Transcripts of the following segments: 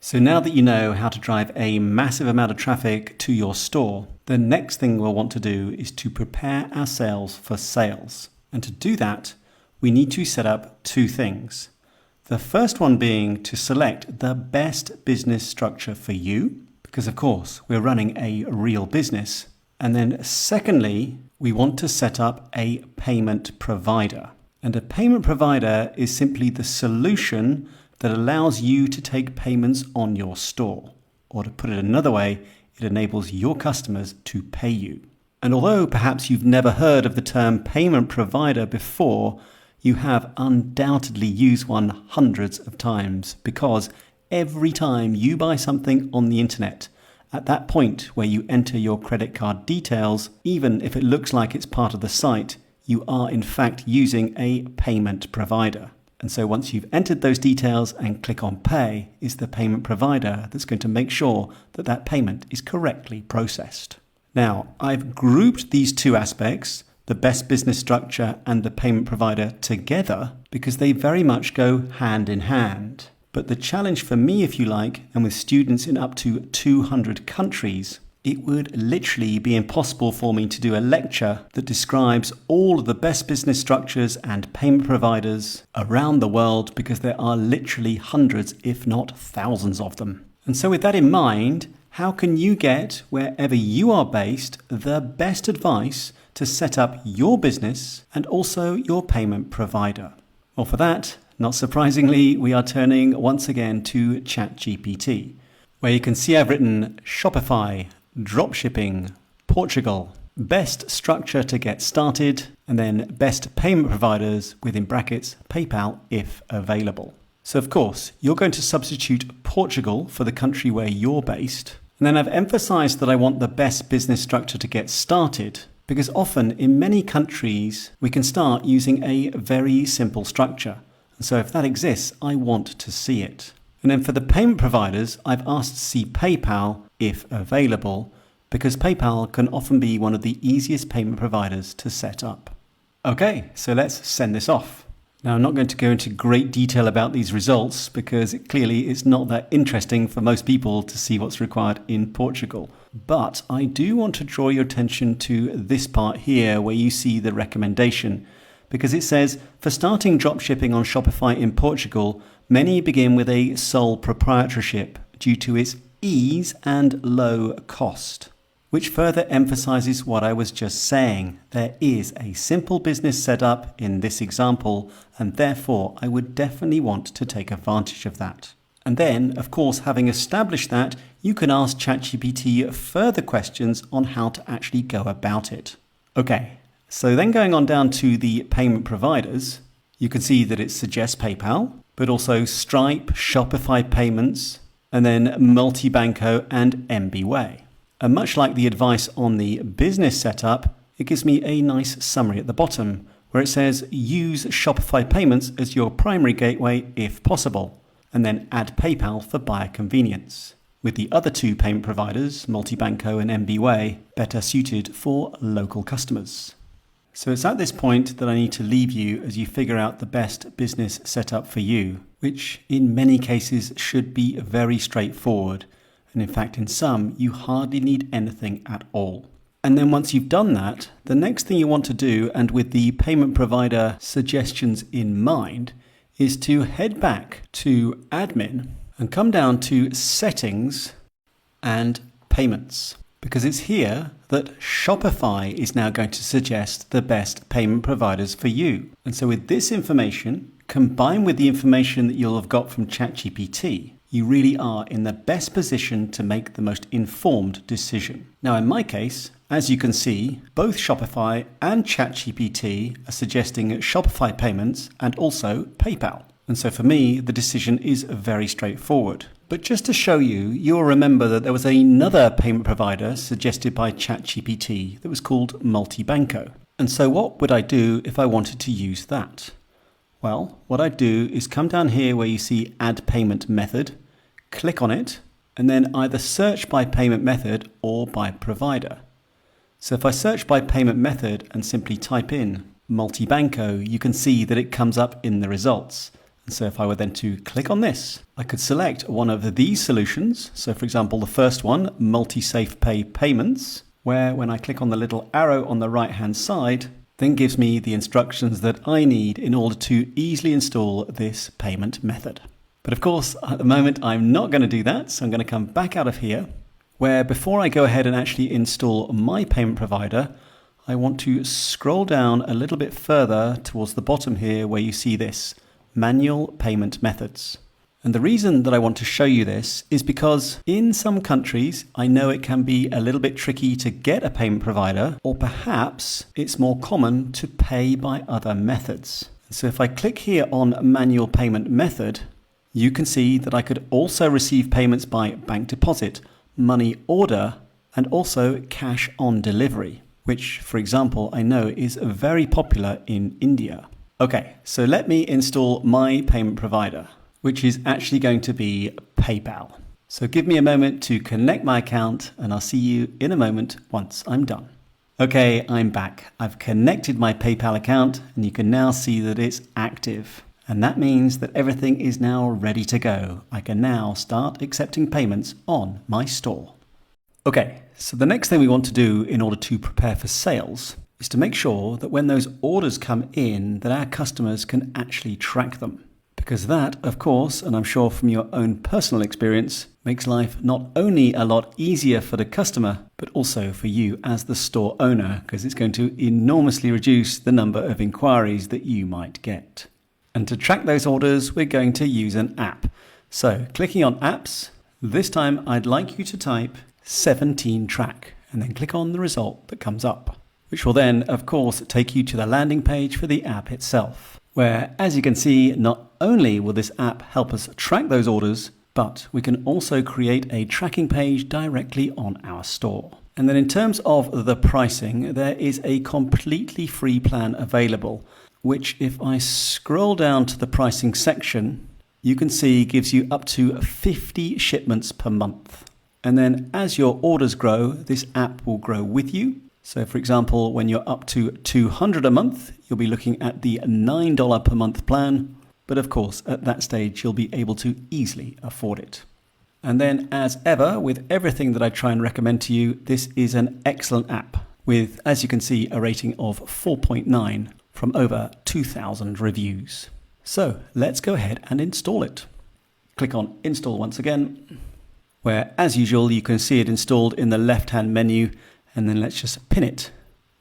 So now that you know how to drive a massive amount of traffic to your store, the next thing we'll want to do is to prepare ourselves for sales. And to do that, we need to set up two things. The first one being to select the best business structure for you, because of course we're running a real business. And then secondly, we want to set up a payment provider. And a payment provider is simply the solution that allows you to take payments on your store. Or to put it another way, it enables your customers to pay you. And although perhaps you've never heard of the term payment provider before, you have undoubtedly used one hundreds of times, because every time you buy something on the internet, at that point where you enter your credit card details, even if it looks like it's part of the site, you are in fact using a payment provider. And so once you've entered those details and click on pay, is the payment provider that's going to make sure that that payment is correctly processed. Now, I've grouped these two aspects, the best business structure and the payment provider, together because they very much go hand in hand. But the challenge for me, if you like, and with students in up to 200 countries, it would literally be impossible for me to do a lecture that describes all of the best business structures and payment providers around the world, because there are literally hundreds, if not thousands of them. And so with that in mind, how can you get, wherever you are based, the best advice to set up your business and also your payment provider? Well, for that, not surprisingly, we are turning once again to ChatGPT, where you can see I've written Shopify, dropshipping, Portugal, best structure to get started, and then best payment providers within brackets, PayPal if available. So of course, you're going to substitute Portugal for the country where you're based. And then I've emphasized that I want the best business structure to get started, because often in many countries, we can start using a very simple structure. And so if that exists, I want to see it. And then for the payment providers, I've asked to see PayPal if available, because PayPal can often be one of the easiest payment providers to set up. Okay, so let's send this off. Now, I'm not going to go into great detail about these results because clearly it's not that interesting for most people to see what's required in Portugal. But I do want to draw your attention to this part here where you see the recommendation, because it says, for starting dropshipping on Shopify in Portugal, many begin with a sole proprietorship due to its ease and low cost, which further emphasizes what I was just saying. There is a simple business setup in this example, and therefore I would definitely want to take advantage of that. And then, of course, having established that, you can ask ChatGPT further questions on how to actually go about it. Okay, so then going on down to the payment providers, you can see that it suggests PayPal, but also Stripe, Shopify Payments, and then Multibanco and MBWay. And much like the advice on the business setup, it gives me a nice summary at the bottom where it says use Shopify Payments as your primary gateway if possible, and then add PayPal for buyer convenience, with the other two payment providers, Multibanco and MBWay, better suited for local customers. So it's at this point that I need to leave you as you figure out the best business setup for you, which in many cases should be very straightforward. And in fact, in some, you hardly need anything at all. And then once you've done that, the next thing you want to do, and with the payment provider suggestions in mind, is to head back to admin and come down to settings and payments. Because it's here that Shopify is now going to suggest the best payment providers for you. And so with this information, combined with the information that you'll have got from ChatGPT, you really are in the best position to make the most informed decision. Now, in my case, as you can see, both Shopify and ChatGPT are suggesting Shopify Payments and also PayPal. And so for me, the decision is very straightforward. But just to show you, you'll remember that there was another payment provider suggested by ChatGPT that was called Multibanco. And so what would I do if I wanted to use that? Well, what I'd do is come down here where you see Add Payment Method, click on it, and then either search by payment method or by provider. So if I search by payment method and simply type in Multibanco, you can see that it comes up in the results. So if I were then to click on this, I could select one of these solutions. So for example, the first one, multi-safe pay payments, where when I click on the little arrow on the right-hand side, then gives me the instructions that I need in order to easily install this payment method. But of course, at the moment, I'm not going to do that. So I'm going to come back out of here, where before I go ahead and actually install my payment provider, I want to scroll down a little bit further towards the bottom here where you see this, manual payment methods. And the reason that I want to show you this is because in some countries, I know it can be a little bit tricky to get a payment provider, or perhaps it's more common to pay by other methods. So if I click here on manual payment method, you can see that I could also receive payments by bank deposit, money order, and also cash on delivery, which, for example, I know is very popular in India. Okay, so let me install my payment provider, which is actually going to be PayPal. So give me a moment to connect my account and I'll see you in a moment once I'm done. Okay, I'm back. I've connected my PayPal account and you can now see that it's active. And that means that everything is now ready to go. I can now start accepting payments on my store. Okay, so the next thing we want to do in order to prepare for sales is to make sure that when those orders come in, that our customers can actually track them. Because that, of course, and I'm sure from your own personal experience, makes life not only a lot easier for the customer, but also for you as the store owner, because it's going to enormously reduce the number of inquiries that you might get. And to track those orders, we're going to use an app. So clicking on apps, this time I'd like you to type 17 track and then click on the result that comes up, which will then, of course, take you to the landing page for the app itself, where, as you can see, not only will this app help us track those orders, but we can also create a tracking page directly on our store. And then in terms of the pricing, there is a completely free plan available, which if I scroll down to the pricing section, you can see gives you up to 50 shipments per month. And then as your orders grow, this app will grow with you. So for example, when you're up to 200 a month, you'll be looking at the $9 per month plan. But of course, at that stage, you'll be able to easily afford it. And then as ever, with everything that I try and recommend to you, this is an excellent app with, as you can see, a rating of 4.9 from over 2,000 reviews. So let's go ahead and install it. Click on install once again, where as usual, you can see it installed in the left-hand menu. And then let's just pin it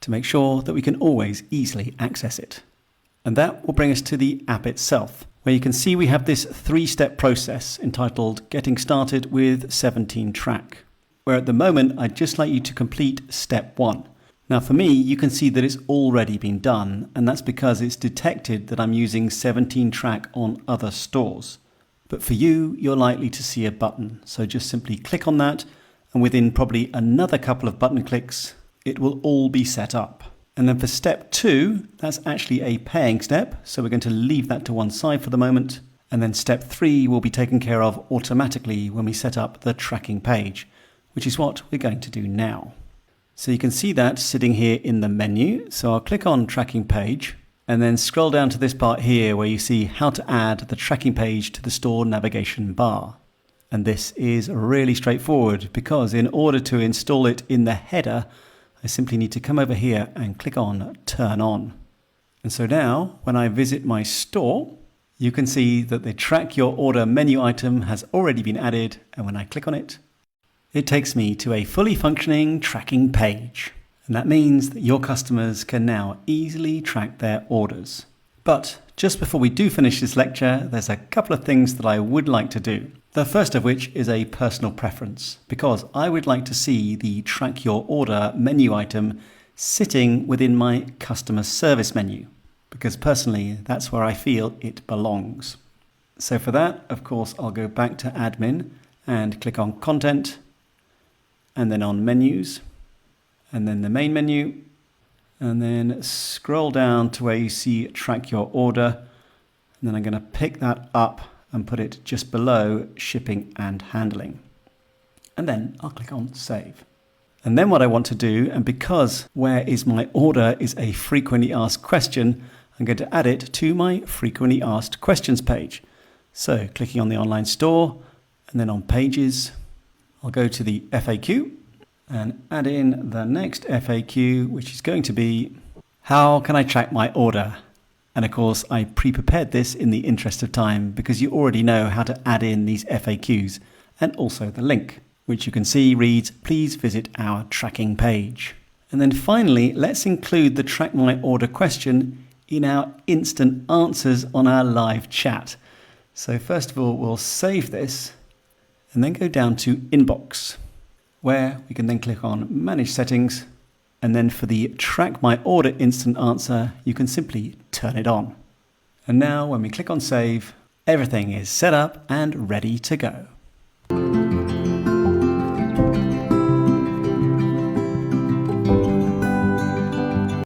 to make sure that we can always easily access it. And that will bring us to the app itself, where you can see we have this 3-step process entitled Getting Started with 17 Track, where at the moment I'd just like you to complete step 1. Now for me, you can see that it's already been done, and that's because it's detected that I'm using 17 Track on other stores. But for you, you're likely to see a button, so just simply click on that, and within probably another couple of button clicks, it will all be set up. And then for step 2, that's actually a paying step. So we're going to leave that to one side for the moment. And then step 3 will be taken care of automatically when we set up the tracking page, which is what we're going to do now. So you can see that sitting here in the menu. So I'll click on tracking page and then scroll down to this part here where you see how to add the tracking page to the store navigation bar. And this is really straightforward because in order to install it in the header, I simply need to come over here and click on Turn On. And so now when I visit my store, you can see that the Track Your Order menu item has already been added. And when I click on it, it takes me to a fully functioning tracking page. And that means that your customers can now easily track their orders. But just before we do finish this lecture, there's a couple of things that I would like to do. The first of which is a personal preference, because I would like to see the Track Your Order menu item sitting within my customer service menu, because personally, that's where I feel it belongs. So for that, of course, I'll go back to admin and click on content, and then on menus, and then the main menu, and then scroll down to where you see Track Your Order, and then I'm going to pick that up and put it just below shipping and handling. And then I'll click on save. And then what I want to do, and because where is my order is a frequently asked question, I'm going to add it to my frequently asked questions page. So clicking on the online store and then on pages, I'll go to the FAQ and add in the next FAQ, which is going to be, how can I track my order? And of course, I pre-prepared this in the interest of time because you already know how to add in these FAQs, and also the link, which you can see reads, please visit our tracking page. And then finally, let's include the track my order question in our instant answers on our live chat. So first of all, we'll save this and then go down to Inbox, where we can then click on Manage Settings. And then for the Track My Order instant answer, you can simply turn it on. And now when we click on Save, everything is set up and ready to go.